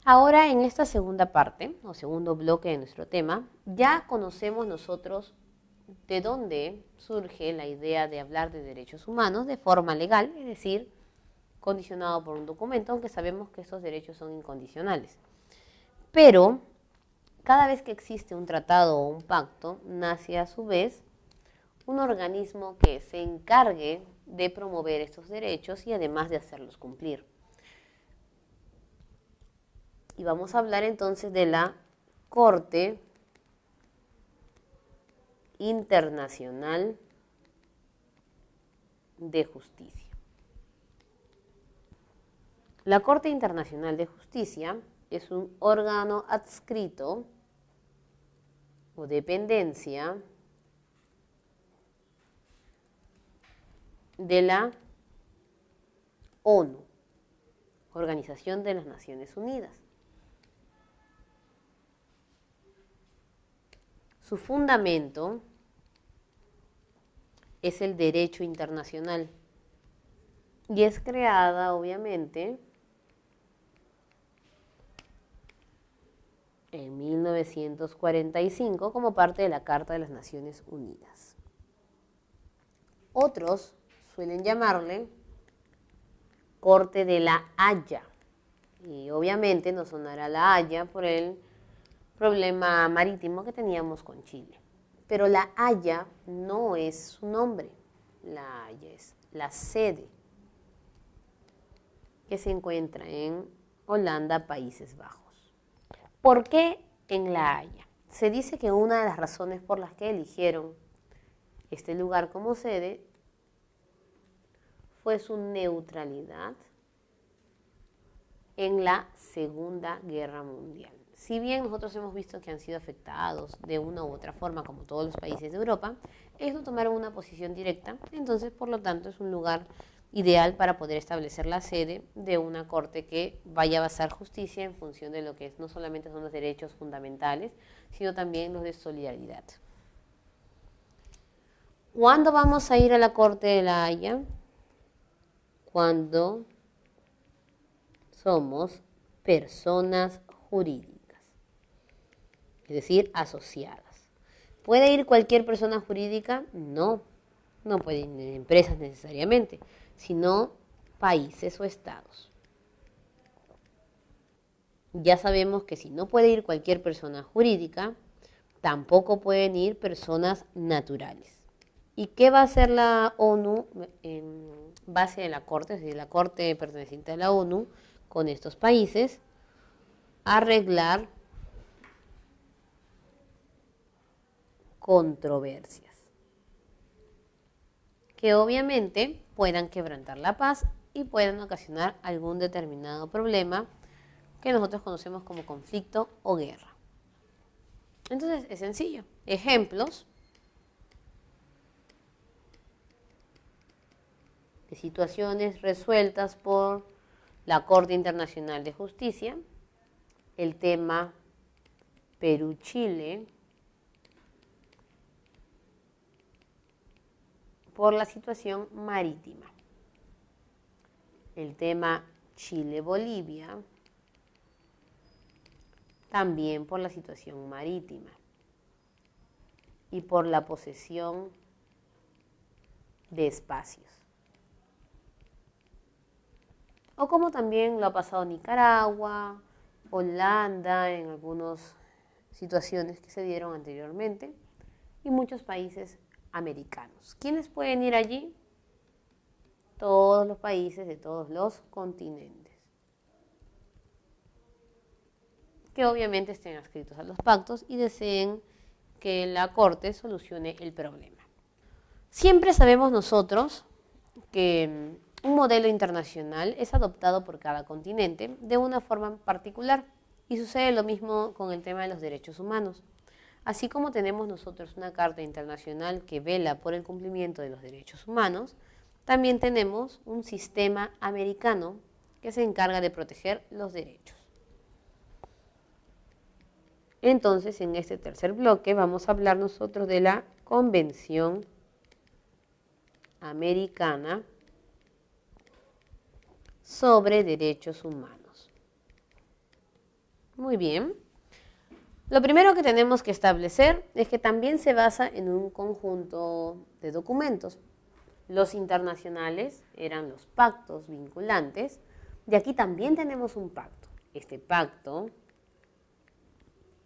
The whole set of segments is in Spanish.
Ahora en esta segunda parte, o segundo bloque de nuestro tema, ya conocemos nosotros de dónde surge la idea de hablar de derechos humanos de forma legal, es decir, condicionado por un documento, aunque sabemos que estos derechos son incondicionales. Pero cada vez que existe un tratado o un pacto, nace a su vez un organismo que se encargue de promover estos derechos y además de hacerlos cumplir. Y vamos a hablar entonces de la Corte Internacional de Justicia. La Corte Internacional de Justicia es un órgano adscrito o dependencia de la ONU, Organización de las Naciones Unidas. Su fundamento es el derecho internacional y es creada, obviamente, en 1945 como parte de la Carta de las Naciones Unidas. Otros suelen llamarle Corte de la Haya, y obviamente nos sonará la Haya por el problema marítimo que teníamos con Chile. Pero la Haya no es su nombre, la Haya es la sede que se encuentra en Holanda, Países Bajos. ¿Por qué en La Haya? Se dice que una de las razones por las que eligieron este lugar como sede fue su neutralidad en la Segunda Guerra Mundial. Si bien nosotros hemos visto que han sido afectados de una u otra forma, como todos los países de Europa, ellos no tomaron una posición directa, entonces por lo tanto es un lugar ideal para poder establecer la sede de una corte que vaya a basar justicia en función de lo que no solamente son los derechos fundamentales, sino también los de solidaridad. ¿Cuándo vamos a ir a la Corte de la Haya? Cuando somos personas jurídicas, es decir, asociadas. ¿Puede ir cualquier persona jurídica? No, no pueden ir empresas necesariamente, sino países o estados. Ya sabemos que si no puede ir cualquier persona jurídica, tampoco pueden ir personas naturales. ¿Y qué va a hacer la ONU en base de la Corte, es decir, la Corte perteneciente a la ONU con estos países? Arreglar controversias que obviamente puedan quebrantar la paz y puedan ocasionar algún determinado problema que nosotros conocemos como conflicto o guerra. Entonces es sencillo. Ejemplos de situaciones resueltas por la Corte Internacional de Justicia, el tema Perú-Chile, por la situación marítima, el tema Chile-Bolivia, también por la situación marítima y por la posesión de espacios. O como también lo ha pasado Nicaragua, Holanda, en algunas situaciones que se dieron anteriormente, y muchos países americanos. ¿Quiénes pueden ir allí? Todos los países de todos los continentes, que obviamente estén adscritos a los pactos y deseen que la Corte solucione el problema. Siempre sabemos nosotros que un modelo internacional es adoptado por cada continente de una forma particular y sucede lo mismo con el tema de los derechos humanos. Así como tenemos nosotros una Carta Internacional que vela por el cumplimiento de los derechos humanos, también tenemos un sistema americano que se encarga de proteger los derechos. Entonces, en este tercer bloque vamos a hablar nosotros de la Convención Americana sobre Derechos Humanos. Muy bien. Lo primero que tenemos que establecer es que también se basa en un conjunto de documentos. Los internacionales eran los pactos vinculantes, y aquí también tenemos un pacto. Este pacto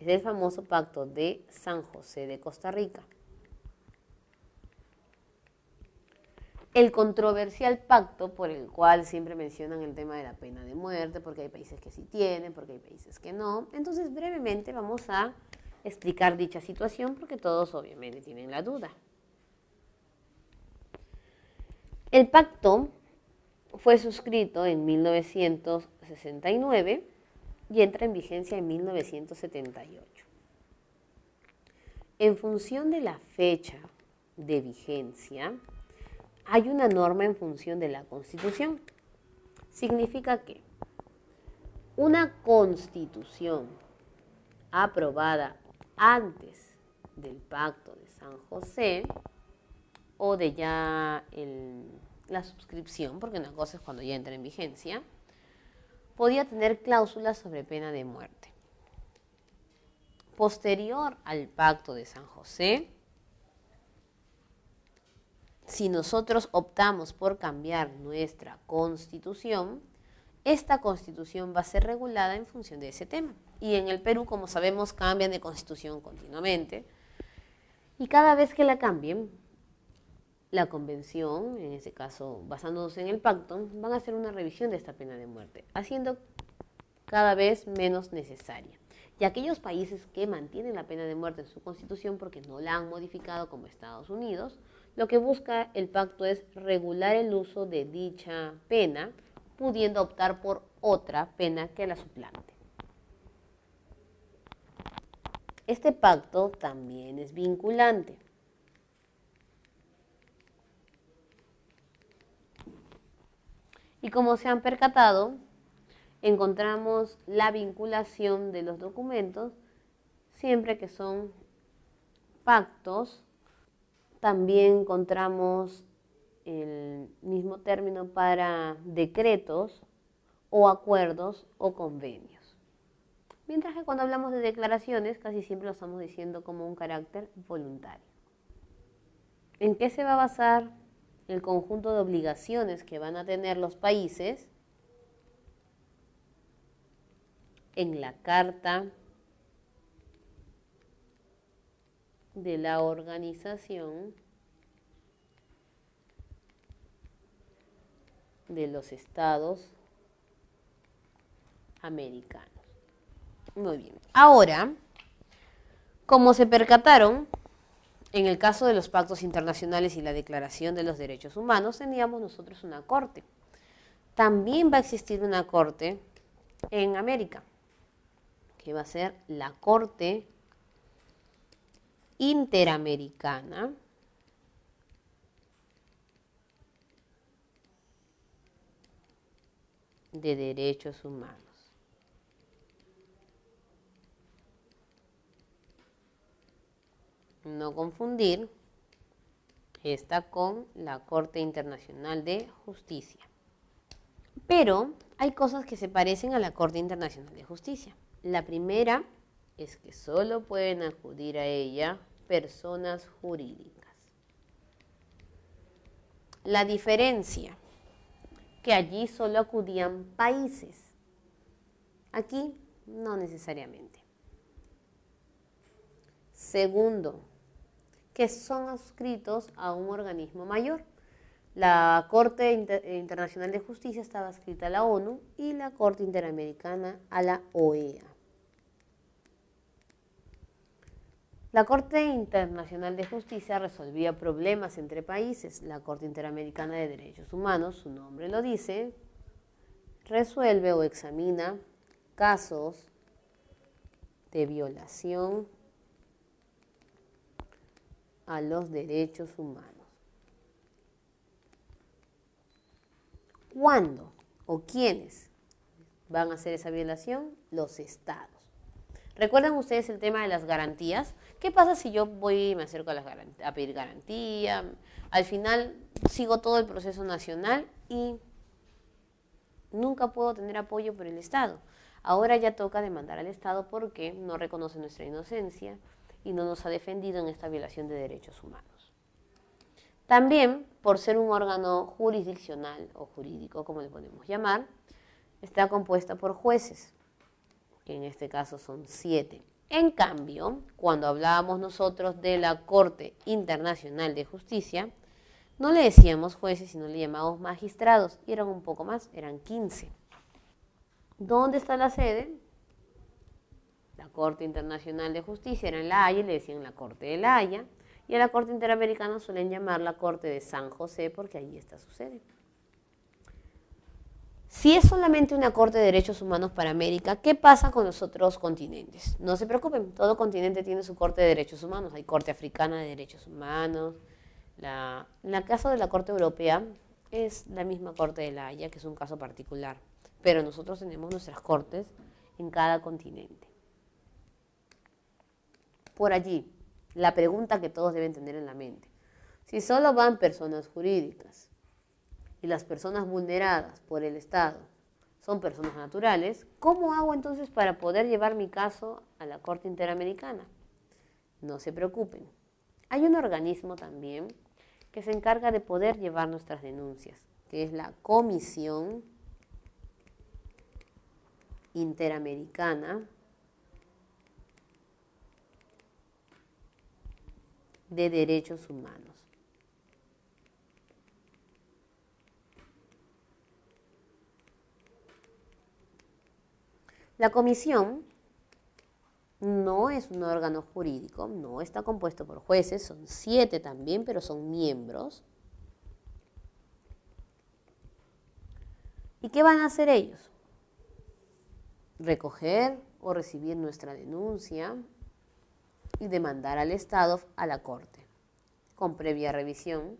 es el famoso Pacto de San José de Costa Rica. El controversial pacto por el cual siempre mencionan el tema de la pena de muerte, porque hay países que sí tienen, porque hay países que no. Entonces, brevemente vamos a explicar dicha situación, porque todos obviamente tienen la duda. El pacto fue suscrito en 1969 y entra en vigencia en 1978. En función de la fecha de vigencia, hay una norma en función de la Constitución. Significa que una Constitución aprobada antes del Pacto de San José o de ya la suscripción, porque una cosa es cuando ya entra en vigencia, podía tener cláusulas sobre pena de muerte. Posterior al Pacto de San José, si nosotros optamos por cambiar nuestra Constitución, esta Constitución va a ser regulada en función de ese tema. Y en el Perú, como sabemos, cambian de Constitución continuamente. Y cada vez que la cambien, la Convención, en este caso basándose en el pacto, van a hacer una revisión de esta pena de muerte, haciendo cada vez menos necesaria. Y aquellos países que mantienen la pena de muerte en su Constitución porque no la han modificado, como Estados Unidos, lo que busca el pacto es regular el uso de dicha pena, pudiendo optar por otra pena que la suplante. Este pacto también es vinculante. Y como se han percatado, encontramos la vinculación de los documentos siempre que son pactos. También encontramos el mismo término para decretos o acuerdos o convenios. Mientras que cuando hablamos de declaraciones, casi siempre lo estamos diciendo como un carácter voluntario. ¿En qué se va a basar el conjunto de obligaciones que van a tener los países? En la Carta de la Organización de los Estados Americanos. Muy bien. Ahora, como se percataron, en el caso de los pactos internacionales y la Declaración de los Derechos Humanos, teníamos nosotros una corte. También va a existir una corte en América, que va a ser la Corte Interamericana de Derechos Humanos. No confundir esta con la Corte Internacional de Justicia. Pero hay cosas que se parecen a la Corte Internacional de Justicia. La primera es que solo pueden acudir a ella personas jurídicas. La diferencia, que allí solo acudían países. Aquí no necesariamente. Segundo, que son adscritos a un organismo mayor. La Corte Internacional de Justicia estaba adscrita a la ONU y la Corte Interamericana a la OEA. La Corte Internacional de Justicia resolvía problemas entre países. La Corte Interamericana de Derechos Humanos, su nombre lo dice, resuelve o examina casos de violación a los derechos humanos. ¿Cuándo o quiénes van a hacer esa violación? Los estados. ¿Recuerdan ustedes el tema de las garantías? ¿Qué pasa si yo voy y me acerco a pedir garantía? Al final sigo todo el proceso nacional y nunca puedo tener apoyo por el Estado. Ahora ya toca demandar al Estado porque no reconoce nuestra inocencia y no nos ha defendido en esta violación de derechos humanos. También, por ser un órgano jurisdiccional o jurídico, como le podemos llamar, está compuesta por jueces, que en este caso son 7. En cambio, cuando hablábamos nosotros de la Corte Internacional de Justicia, no le decíamos jueces, sino le llamábamos magistrados, y eran un poco más, eran 15. ¿Dónde está la sede? La Corte Internacional de Justicia era en La Haya y le decían la Corte de La Haya, y a la Corte Interamericana suelen llamar la Corte de San José porque allí está su sede. Si es solamente una Corte de Derechos Humanos para América, ¿qué pasa con los otros continentes? No se preocupen, todo continente tiene su Corte de Derechos Humanos. Hay Corte Africana de Derechos Humanos. En el caso de la Corte Europea es la misma Corte de La Haya, que es un caso particular. Pero nosotros tenemos nuestras cortes en cada continente. Por allí, la pregunta que todos deben tener en la mente. Si solo van personas jurídicas y las personas vulneradas por el Estado son personas naturales, ¿cómo hago entonces para poder llevar mi caso a la Corte Interamericana? No se preocupen. Hay un organismo también que se encarga de poder llevar nuestras denuncias, que es la Comisión Interamericana de Derechos Humanos. La comisión no es un órgano jurídico, no está compuesto por jueces, son 7 también, pero son miembros. ¿Y qué van a hacer ellos? Recoger o recibir nuestra denuncia y demandar al Estado a la Corte, con previa revisión.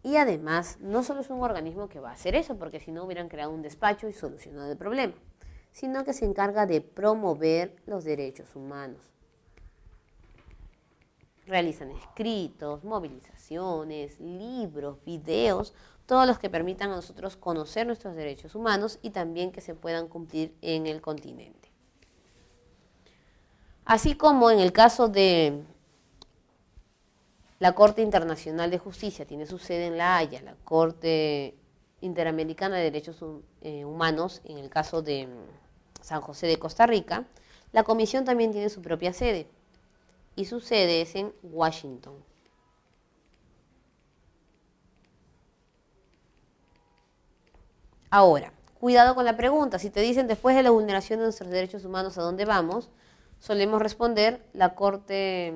Y además, no solo es un organismo que va a hacer eso, porque si no hubieran creado un despacho y solucionado el problema, sino que se encarga de promover los derechos humanos. Realizan escritos, movilizaciones, libros, videos, todos los que permitan a nosotros conocer nuestros derechos humanos y también que se puedan cumplir en el continente. Así como en el caso de la Corte Internacional de Justicia tiene su sede en La Haya, la Corte Interamericana de Derechos Humanos, en el caso de San José de Costa Rica, la comisión también tiene su propia sede, y su sede es en Washington. Ahora, cuidado con la pregunta. Si te dicen después de la vulneración de nuestros derechos humanos, ¿a dónde vamos? Solemos responder la Corte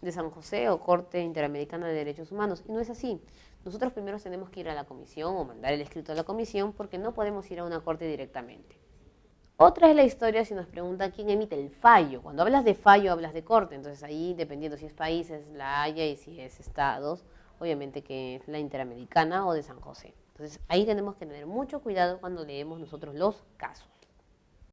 de San José o Corte Interamericana de Derechos Humanos. Y no es así. Nosotros primero tenemos que ir a la comisión o mandar el escrito a la comisión porque no podemos ir a una corte directamente. Otra es la historia si nos preguntan quién emite el fallo. Cuando hablas de fallo, hablas de corte. Entonces ahí, dependiendo si es país, es La Haya, y si es estados, obviamente que es la Interamericana o de San José. Entonces ahí tenemos que tener mucho cuidado cuando leemos nosotros los casos.